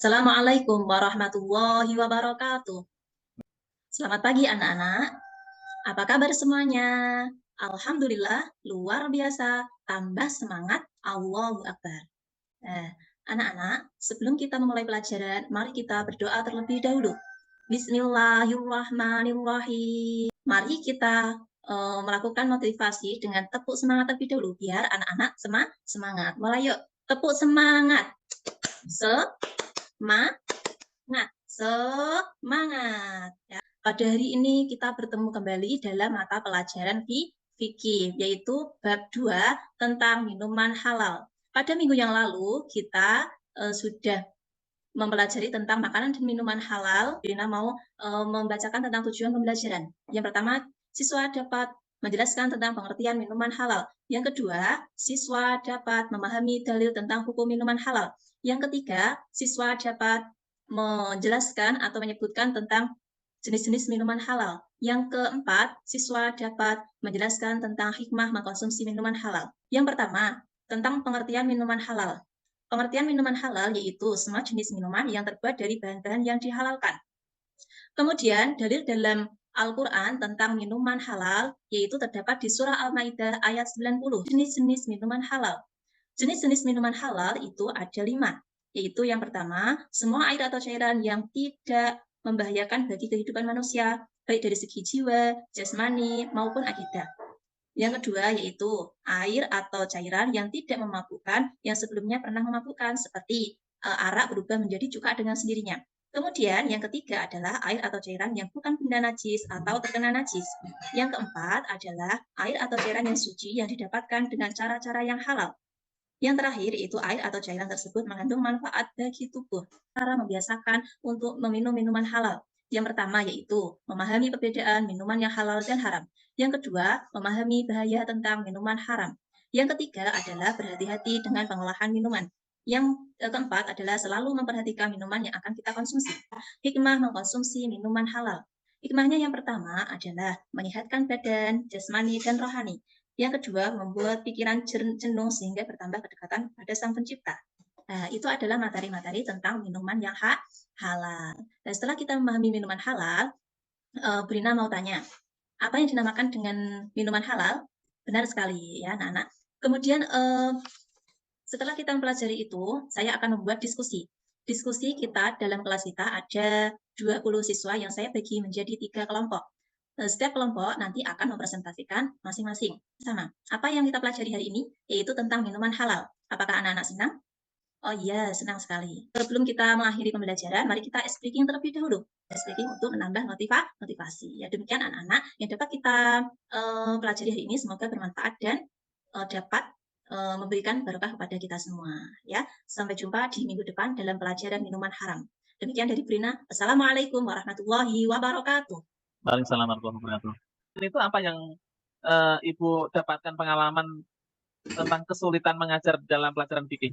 Assalamualaikum warahmatullahi wabarakatuh. Selamat pagi anak-anak. Apa kabar semuanya? Alhamdulillah, luar biasa. Tambah semangat, Allahu Akbar. Anak-anak, sebelum kita memulai pelajaran, mari kita berdoa terlebih dahulu. Bismillahirrahmanirrahim. Mari kita melakukan motivasi dengan tepuk semangat terlebih dahulu, biar anak-anak semangat. Mulai yuk, tepuk semangat. Semangat ya. Pada hari ini kita bertemu kembali dalam mata pelajaran fikih, yaitu bab 2 tentang minuman halal. Pada minggu yang lalu kita sudah mempelajari tentang makanan dan minuman halal. Rina mau membacakan tentang tujuan pembelajaran. Yang pertama, siswa dapat menjelaskan tentang pengertian minuman halal. Yang kedua, siswa dapat memahami dalil tentang hukum minuman halal. Yang ketiga, siswa dapat menjelaskan atau menyebutkan tentang jenis-jenis minuman halal. Yang keempat, siswa dapat menjelaskan tentang hikmah mengkonsumsi minuman halal. Yang pertama, tentang pengertian minuman halal. Pengertian minuman halal yaitu semua jenis minuman yang terbuat dari bahan-bahan yang dihalalkan. Kemudian, dalil dalam Al-Quran tentang minuman halal yaitu terdapat di surah Al-Maidah ayat 90. Jenis-jenis minuman halal. Jenis-jenis minuman halal itu ada 5, yaitu yang pertama, semua air atau cairan yang tidak membahayakan bagi kehidupan manusia, baik dari segi jiwa, jasmani, maupun akidah. Yang kedua yaitu air atau cairan yang tidak memabukkan, yang sebelumnya pernah memabukkan, seperti arak berubah menjadi cuka dengan sendirinya. Kemudian yang ketiga adalah air atau cairan yang bukan benda najis atau terkena najis. Yang keempat adalah air atau cairan yang suci yang didapatkan dengan cara-cara yang halal. Yang terakhir yaitu air atau cairan tersebut mengandung manfaat bagi tubuh. Cara membiasakan untuk meminum minuman halal. Yang pertama yaitu memahami perbedaan minuman yang halal dan haram. Yang kedua, memahami bahaya tentang minuman haram. Yang ketiga adalah berhati-hati dengan pengolahan minuman. Yang keempat adalah selalu memperhatikan minuman yang akan kita konsumsi. Hikmah mengkonsumsi minuman halal. Hikmahnya yang pertama adalah menyehatkan badan, jasmani, dan rohani. Yang kedua, membuat pikiran jenuh sehingga bertambah kedekatan pada Sang Pencipta. Nah, itu adalah materi-materi tentang minuman yang halal. Dan setelah kita memahami minuman halal, Brina mau tanya, apa yang dinamakan dengan minuman halal? Benar sekali ya anak-anak. Kemudian setelah kita mempelajari itu, saya akan membuat diskusi. Diskusi kita dalam kelas kita ada 20 siswa yang saya bagi menjadi 3 kelompok. Setiap kelompok nanti akan mempresentasikan masing-masing. Sama. Apa yang kita pelajari hari ini yaitu tentang minuman halal. Apakah anak-anak senang? Oh iya, senang sekali. Sebelum kita mengakhiri pembelajaran, mari kita ice breaking terlebih dahulu. Ice breaking untuk menambah motivasi. Ya, demikian anak-anak yang dapat kita pelajari hari ini semoga bermanfaat dan dapat memberikan barokah kepada kita semua. Ya, sampai jumpa di minggu depan dalam pelajaran minuman haram. Demikian dari Brina. Assalamualaikum warahmatullahi wabarakatuh. Waalaikumsalam warahmatullahi wabarakatuh. Itu apa yang Ibu dapatkan pengalaman tentang kesulitan mengajar dalam pelajaran fikih?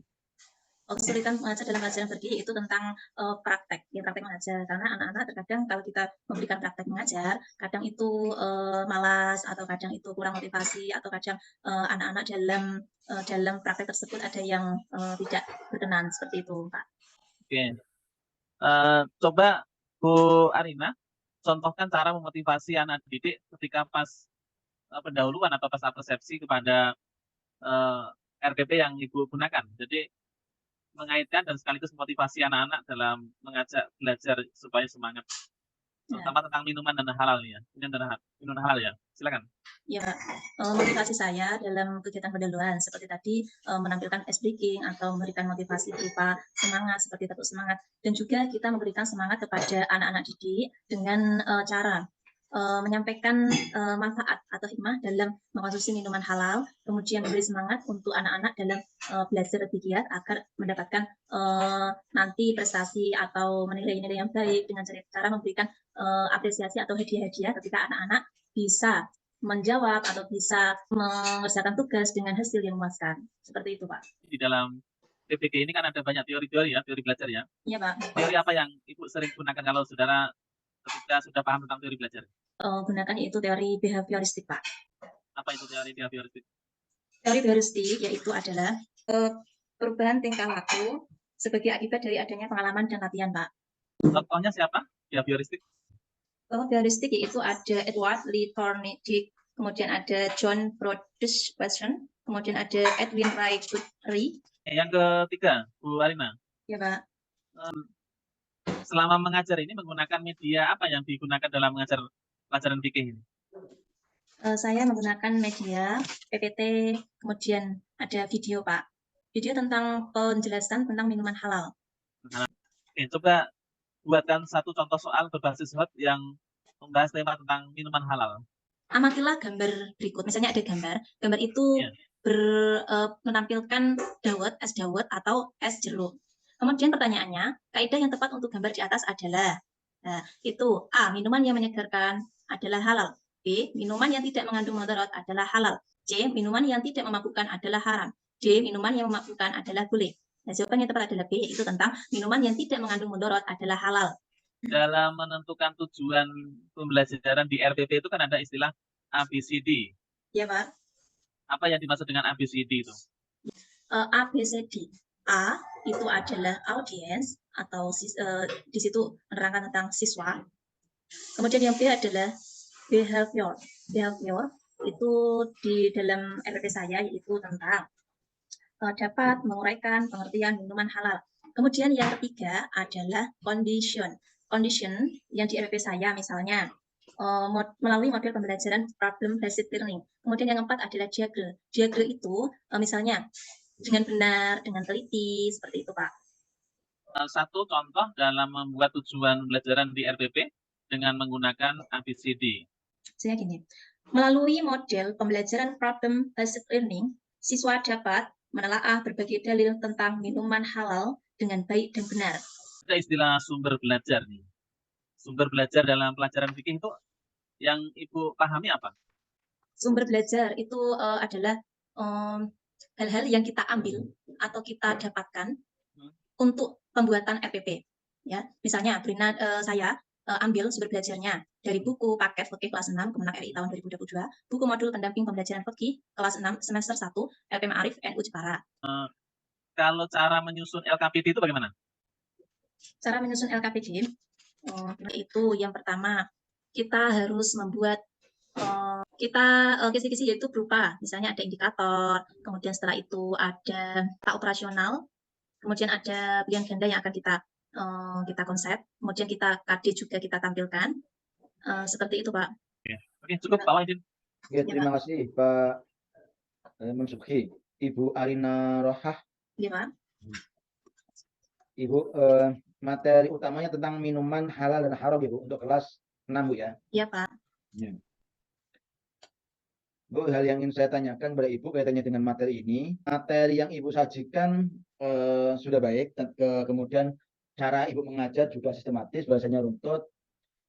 Kesulitan mengajar dalam pelajaran fikih itu tentang praktek mengajar. Karena anak-anak terkadang kalau kita memberikan praktek mengajar, kadang itu malas atau kadang itu kurang motivasi atau kadang anak-anak dalam praktek tersebut ada yang tidak berkenan seperti itu, Pak. Oke. Coba Bu Arina contohkan cara memotivasi anak didik ketika pas pendahuluan atau pas persepsi kepada RPP yang Ibu gunakan. Jadi mengaitkan dan sekaligus motivasi anak-anak dalam mengajak belajar supaya semangat. Terutama tentang minuman dan halal ya. Minuman halal ya. Silakan. Ya, motivasi saya dalam kegiatan pendahuluan seperti tadi menampilkan ice breaking atau memberikan motivasi berupa semangat seperti tepuk semangat, dan juga kita memberikan semangat kepada anak-anak didik dengan cara menyampaikan manfaat atau hikmah dalam mengkonsumsi minuman halal, kemudian memberi semangat untuk anak-anak dalam belajar lebih giat agar mendapatkan nanti prestasi atau nilai-nilai yang baik dengan cara memberikan apresiasi atau hadiah-hadiah ketika anak-anak bisa menjawab atau bisa mengerjakan tugas dengan hasil yang memuaskan. Seperti itu, Pak. Di dalam PPG ini kan ada banyak teori-teori ya, teori belajar ya. Iya, Pak. Teori apa yang Ibu sering gunakan kalau saudara ketika sudah paham tentang teori belajar? Gunakan itu teori behavioristik, Pak. Apa itu teori behavioristik? Teori behavioristik yaitu adalah perubahan tingkah laku sebagai akibat dari adanya pengalaman dan latihan, Pak. Contohnya siapa? Behavioristik? Behavioristik yaitu ada Edward Lee Thorndike, kemudian ada John Brodus Watson, kemudian ada Edwin Ray Guthrie. Yang ketiga, Bu Arina. Ya, Pak. Selama mengajar ini menggunakan media apa yang digunakan dalam mengajar pelajaran fikih ini? Saya menggunakan media PPT, kemudian ada video, Pak. Video tentang penjelasan tentang minuman halal. Oke, coba buatkan satu contoh soal berbasis hot yang membahas tema tentang minuman halal. Amatilah gambar berikut. Misalnya ada gambar. Gambar itu menampilkan es dawet atau es jeruk. Kemudian pertanyaannya, kaidah yang tepat untuk gambar di atas adalah, nah, itu A, minuman yang menyegarkan adalah halal. B, minuman yang tidak mengandung mudarat adalah halal. C, minuman yang tidak memabukkan adalah haram. D, minuman yang memabukkan adalah boleh. Nah, jawaban yang tepat adalah B, yaitu tentang minuman yang tidak mengandung mudarat adalah halal. Dalam menentukan tujuan pembelajaran di RPP itu kan ada istilah ABCD. Ya, Pak. Apa yang dimaksud dengan ABCD itu? ABCD. A itu adalah audience atau di situ menerangkan tentang siswa. Kemudian yang B adalah behavior. Behavior itu di dalam RPP saya yaitu tentang dapat menguraikan pengertian minuman halal. Kemudian yang ketiga adalah condition. Condition yang di RPP saya misalnya melalui model pembelajaran problem based learning. Kemudian yang keempat adalah juggle. Juggle itu misalnya dengan benar, dengan teliti, seperti itu, Pak. Satu contoh dalam membuat tujuan pembelajaran di RPP dengan menggunakan ABCD. Saya gini, melalui model pembelajaran problem based learning, siswa dapat menelaah berbagai dalil tentang minuman halal dengan baik dan benar. Ada istilah sumber belajar nih. Sumber belajar dalam pelajaran fikih itu yang Ibu pahami apa? Sumber belajar itu adalah hal-hal yang kita ambil atau kita dapatkan untuk pembuatan RPP. Ya, misalnya saya ambil sumber belajarnya dari buku paket fikih kelas 6 Kemenak RI tahun 2022, buku modul pendamping pembelajaran fikih kelas 6 semester 1 LP Ma'arif NU Jepara. Kalau cara menyusun LKPD itu bagaimana? Cara menyusun LKPD itu yang pertama kita harus membuat kisi-kisi yaitu berupa misalnya ada indikator, kemudian setelah itu ada tak operasional, kemudian ada pilihan ganda yang akan kita konsep, kemudian kita KD juga kita tampilkan, seperti itu, Pak. Oke, cukup Pak Wahidin. Ya, terima kasih Pak Mansukhi. Ibu Arina Rohah. Iya, Pak. Ibu, materi utamanya tentang minuman halal dan haram, Ibu, untuk kelas 6, Bu, ya? Iya, Pak. Ya. Bu, hal yang ingin saya tanyakan kepada Ibu kaitannya dengan materi ini. Materi yang Ibu sajikan sudah baik, kemudian cara Ibu mengajar juga sistematis, bahasanya runtut,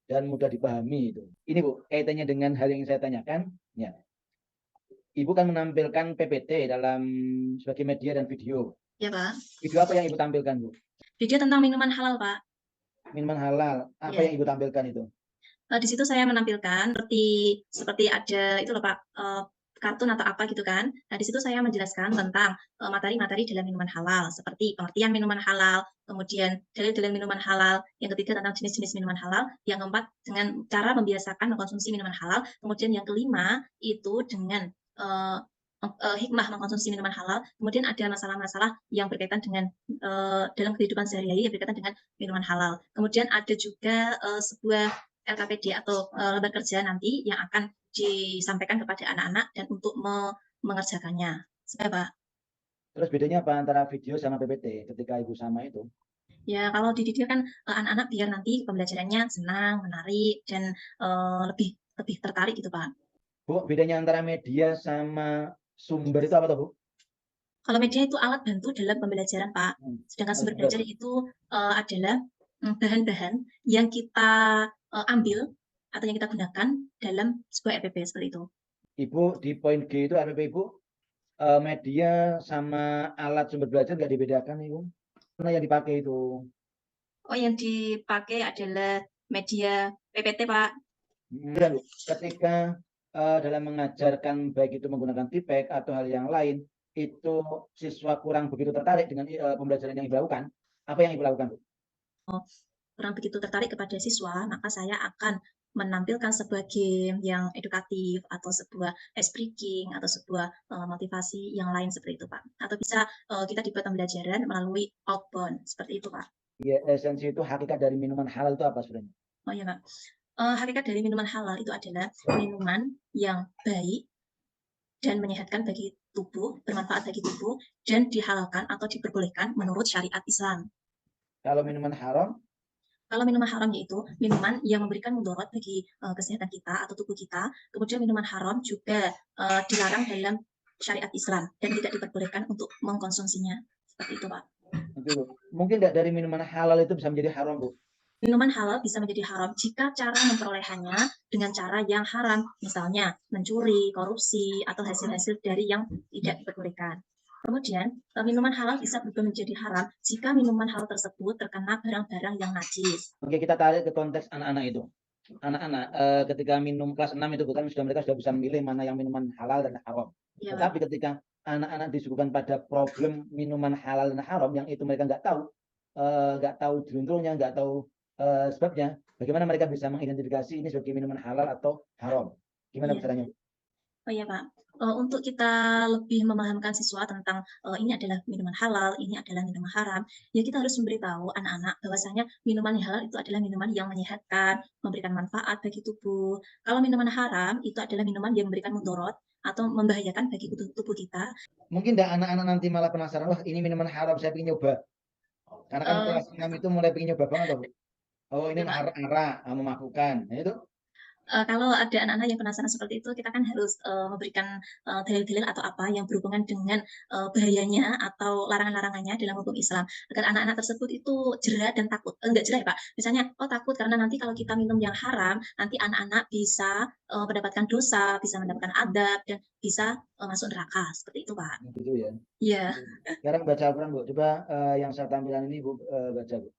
dan mudah dipahami itu. Ini Bu, kaitannya dengan hal yang saya tanyakan, ya. Ibu kan menampilkan PPT dalam sebagai media dan video. Ya, Pak. Video apa yang Ibu tampilkan, Bu? Video tentang minuman halal, Pak. Minuman halal. Apa yang Ibu tampilkan itu? Di situ saya menampilkan seperti ada itu loh, Pak, kartun atau apa gitu kan. Nah, di situ saya menjelaskan tentang materi-materi dalam minuman halal, seperti pengertian minuman halal, kemudian dalil-dalil minuman halal, yang ketiga tentang jenis-jenis minuman halal, yang keempat dengan cara membiasakan mengkonsumsi minuman halal, kemudian yang kelima itu dengan hikmah mengkonsumsi minuman halal, kemudian ada masalah-masalah yang berkaitan dengan dalam kehidupan sehari-hari yang berkaitan dengan minuman halal. Kemudian ada juga sebuah LKPD atau lembar kerja nanti yang akan disampaikan kepada anak-anak dan untuk mengerjakannya. Sudah, Pak. Terus bedanya apa antara video sama PPT ketika Ibu sama itu? Ya, kalau di video kan anak-anak biar nanti pembelajarannya senang, menarik, dan lebih tertarik gitu, Pak. Bu, bedanya antara media sama sumber itu apa tuh, Bu? Kalau media itu alat bantu dalam pembelajaran, Pak. Sedangkan sumber belajar itu adalah bahan-bahan yang kita ambil atau yang kita gunakan dalam sebuah RPP seperti itu. Ibu, di poin G itu RPP Ibu, media sama alat sumber belajar nggak dibedakan, Ibu? Mana yang dipakai itu? Oh, yang dipakai adalah media PPT, Pak. Ketika dalam mengajarkan baik itu menggunakan tipek atau hal yang lain, itu siswa kurang begitu tertarik dengan pembelajaran yang dilakukan, Apa yang Ibu lakukan, Bu? Kurang begitu tertarik kepada siswa, maka saya akan menampilkan sebuah game yang edukatif atau sebuah ice breaking atau sebuah motivasi yang lain seperti itu, Pak. Atau bisa kita dibuat pembelajaran melalui outbound seperti itu, Pak. Ya, esensi itu hakikat dari minuman halal itu apa sebenarnya? Oh iya, Pak. Hakikat dari minuman halal itu adalah minuman yang baik dan menyehatkan bagi tubuh, bermanfaat bagi tubuh, dan dihalalkan atau diperbolehkan menurut syariat Islam. Kalau minuman haram, Kalau minuman haram yaitu minuman yang memberikan mudarat bagi kesehatan kita atau tubuh kita. Kemudian minuman haram juga dilarang dalam syariat Islam dan tidak diperbolehkan untuk mengkonsumsinya. Seperti itu, Pak. itu mungkin tidak dari minuman halal itu bisa menjadi haram, Bu. Minuman halal bisa menjadi haram jika cara memperolehannya dengan cara yang haram, misalnya mencuri, korupsi, atau hasil-hasil dari yang tidak diperbolehkan. Kemudian, minuman halal bisa berubah menjadi haram jika minuman halal tersebut terkena barang-barang yang najis. Oke, kita tarik ke konteks anak-anak itu. Anak-anak ketika minum kelas 6 itu bukan mereka sudah bisa memilih mana yang minuman halal dan haram. Ya, Tetapi ketika anak-anak disuguhkan pada problem minuman halal dan haram yang itu mereka nggak tahu jelunturnya, nggak tahu sebabnya, bagaimana mereka bisa mengidentifikasi ini sebagai minuman halal atau haram? Gimana Iya. caranya? Oh iya, Pak. Untuk kita lebih memahamkan siswa tentang ini adalah minuman halal, ini adalah minuman haram, ya kita harus memberitahu anak-anak bahwasanya minuman halal itu adalah minuman yang menyehatkan, memberikan manfaat bagi tubuh. Kalau minuman haram itu adalah minuman yang memberikan mudarat atau membahayakan bagi tubuh kita. Mungkin enggak anak-anak nanti malah penasaran, wah ini minuman haram, saya ingin nyoba. Karena kan kelas 6 itu mulai pengen nyoba banget, Bu. Oh ini Ya, Pak. arak-arak, memakukan. Nah, itu Kalau ada anak-anak yang penasaran seperti itu, kita kan harus memberikan dalil-dalil atau apa yang berhubungan dengan bahayanya atau larangan-larangannya dalam hukum Islam, agar anak-anak tersebut itu jerah dan takut. Enggak jerah ya, Pak, misalnya, oh takut karena nanti kalau kita minum yang haram, nanti anak-anak bisa mendapatkan dosa, bisa mendapatkan adab, dan bisa masuk neraka, seperti itu, Pak. gitu ya. Iya. Sekarang baca Al-Quran, Bu. Coba yang saya tampilkan ini, Bu, baca, Bu.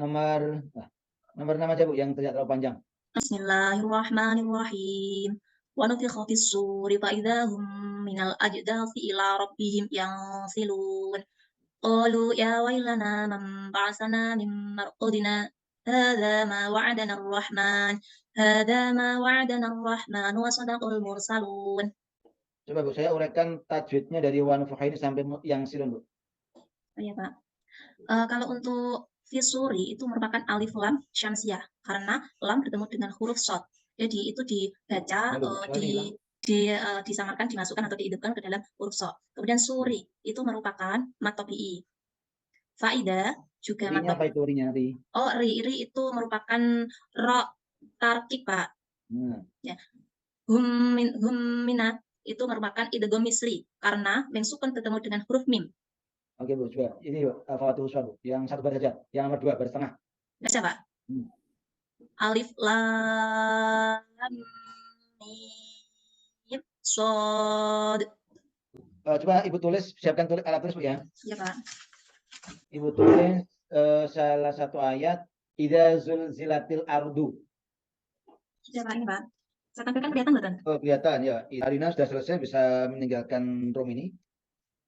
Nomor 6 aja, Bu, yang tidak terlalu panjang. Bismillahirrahmanirrahim. Wa nufikha fis suri fa idza hum minal ajdathi ila rabbihim yansilun. Qalu ya wailana man ba'athana min marqadina hadza ma wa'adana ar-rahman wa sadaqal mursalun. Coba, Bu, saya uraikan tajwidnya dari wa nufikha ini sampai yang silun, Bu. Oh iya, Pak. Kalau untuk fisuri itu merupakan alif lam syamsiah karena lam bertemu dengan huruf shad. Jadi itu dibaca disamarkan, dimasukkan atau dihidupkan ke dalam huruf shad. Kemudian suri itu merupakan mat tabi'i. Faida juga mat Rinya apa itu rinya? Ri. Oh, ri itu merupakan ro tarkib, Pak. Ya. Hum minat itu merupakan idgham misli karena mim sukun ketemu dengan huruf mim. Oke, Bu, coba. Ini, Bu, Fawatul Uswal, Bu. Yang satu baris saja. Yang nomor 2 baris tengah. Baca, Pak. Alif lam mim shad. Coba Ibu tulis, siapkan alat tulis, Bu, ya. Iya, Pak. Ibu tulis salah satu ayat idza zulzilatil ardu. Iya, Pak, ini, Pak. Saya tampilkan kelihatan nggak, Tan? Oh, kelihatan ya. Arina sudah selesai, bisa meninggalkan room ini.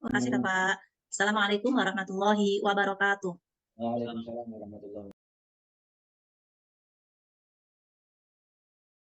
Terima kasih, Pak. Assalamualaikum warahmatullahi wabarakatuh. Waalaikumsalam warahmatullahi wabarakatuh.